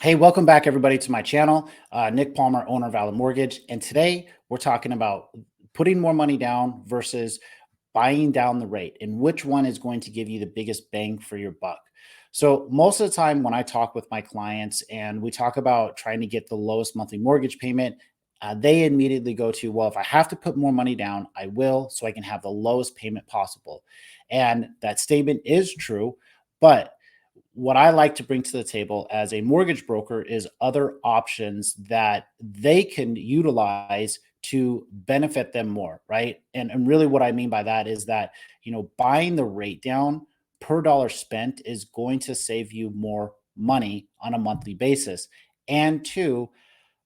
Hey, welcome back everybody to my channel. Nick Palmer, owner of Valor Mortgage. And today we're talking about putting more money down versus buying down the rate and which one is going to give you the biggest bang for your buck. So most of the time when I talk with my clients and we talk about trying to get the lowest monthly mortgage payment, they immediately go to, well, if I have to put more money down, I will, so I can have the lowest payment possible. And that statement is true, but what I like to bring to the table as a mortgage broker is other options that they can utilize to benefit them more, right? And really what I mean by that is that, buying the rate down per dollar spent is going to save you more money on a monthly basis. And two,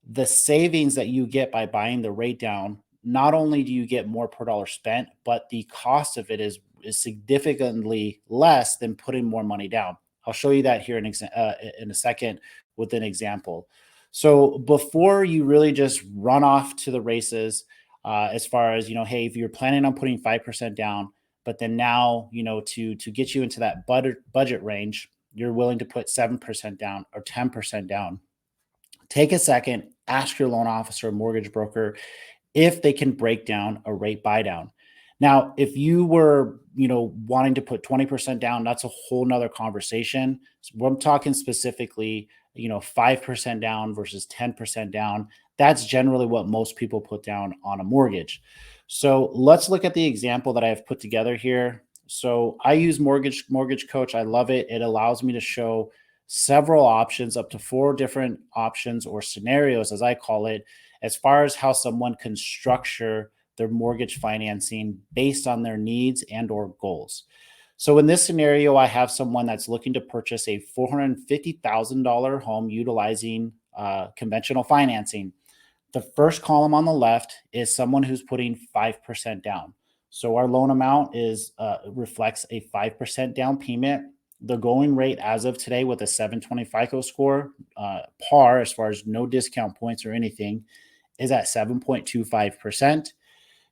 the savings that you get by buying the rate down, not only do you get more per dollar spent, but the cost of it is significantly less than putting more money down. I'll show you that here in a second with an example. So before you really just run off to the races, as far as hey, if you're planning on putting 5% down, but then now to get you into that budget range, you're willing to put 7% down or 10% down. Take a second, ask your loan officer or mortgage broker if they can break down a rate buy down. Now, if you were, wanting to put 20% down, that's a whole nother conversation. So I'm talking specifically, 5% down versus 10% down. That's generally what most people put down on a mortgage. So let's look at the example that I have put together here. So I use Mortgage Coach. I love it. It allows me to show several options, up to 4 different options or scenarios, as I call it, as far as how someone can structure their mortgage financing based on their needs and or goals. So in this scenario, I have someone that's looking to purchase a $450,000 home utilizing conventional financing. The first column on the left is someone who's putting 5% down. So our loan amount is reflects a 5% down payment. The going rate as of today with a 720 FICO score, par as far as no discount points or anything, is at 7.25%.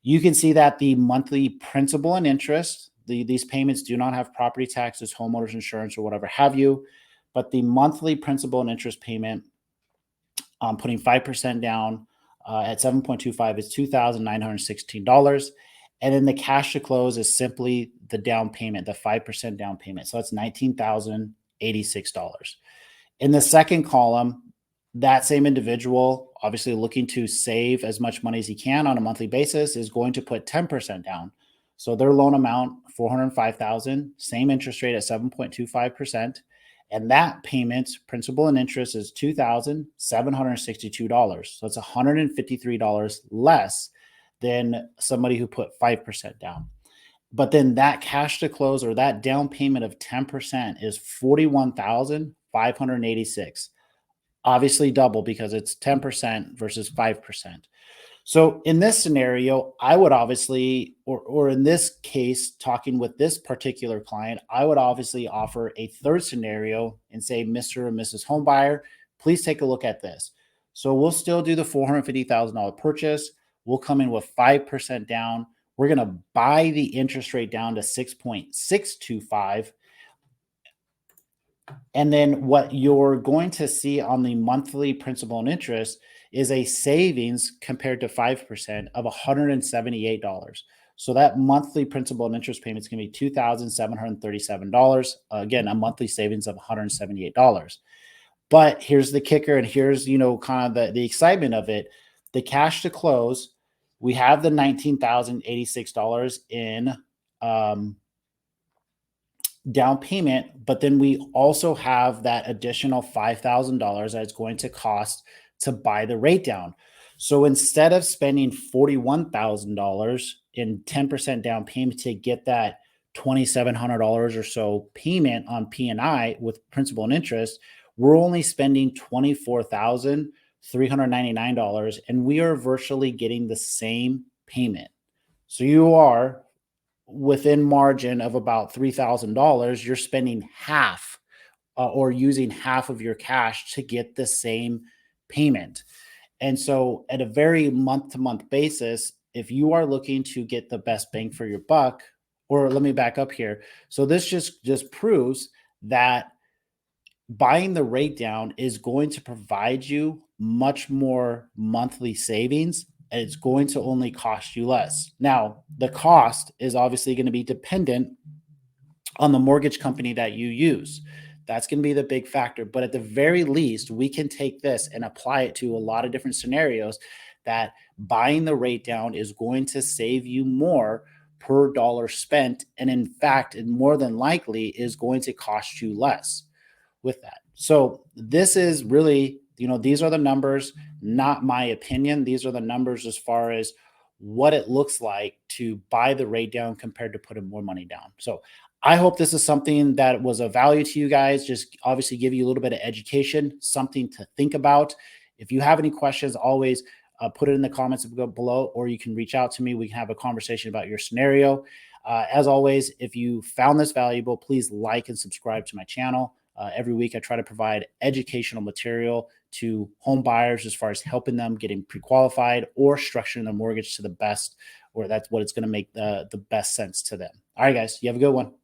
You can see that the monthly principal and interest, these payments do not have property taxes, homeowners insurance, or whatever have you, but the monthly principal and interest payment, putting 5% down at 7.25 is $2,916. And then the cash to close is simply the down payment, the 5% down payment. So that's $19,086. In the second column, that same individual, obviously looking to save as much money as he can on a monthly basis, is going to put 10% down. So their loan amount, $405,000, same interest rate at 7.25%. And that payment, principal and interest, is $2,762. So it's $153 less than somebody who put 5% down. But then that cash to close, or that down payment of 10%, is $41,586. Obviously double because it's 10% versus 5%. So in this scenario, I would obviously, or in this case, talking with this particular client, I would obviously offer a third scenario and say, Mr. and Mrs. Homebuyer, please take a look at this. So we'll still do the $450,000 purchase. We'll come in with 5% down. We're going to buy the interest rate down to 6.625. And then what you're going to see on the monthly principal and interest is a savings compared to 5% of $178. So that monthly principal and interest payment is going to be $2,737. Again, a monthly savings of $178. But here's the kicker, and here's kind of the excitement of it. The cash to close, we have the $19,086 in down payment, but then we also have that additional $5,000 that it's going to cost to buy the rate down. So instead of spending $41,000 in 10% down payment to get that $2,700 or so payment on P&I with principal and interest, we're only spending $24,399, and we are virtually getting the same payment. So you are within margin of about $3,000, you're spending half or using half of your cash to get the same payment. And so at a very month-to-month basis, if you are looking to get the best bang for your buck, or let me back up here. So this just proves that buying the rate down is going to provide you much more monthly savings, and it's going to only cost you less. Now, the cost is obviously going to be dependent on the mortgage company that you use. That's going to be the big factor. But at the very least, we can take this and apply it to a lot of different scenarios that buying the rate down is going to save you more per dollar spent. And in fact, and more than likely is going to cost you less with that. So this is really, these are the numbers, not my opinion. These are the numbers as far as what it looks like to buy the rate down compared to putting more money down. So I hope this is something that was of value to you guys. Just obviously give you a little bit of education, something to think about. If you have any questions, always put it in the comments below, or you can reach out to me. We can have a conversation about your scenario. As always, if you found this valuable, please like and subscribe to my channel. Every week, I try to provide educational material to home buyers as far as helping them getting pre-qualified or structuring their mortgage to the best, or that's what it's going to make the best sense to them. All right, guys, you have a good one.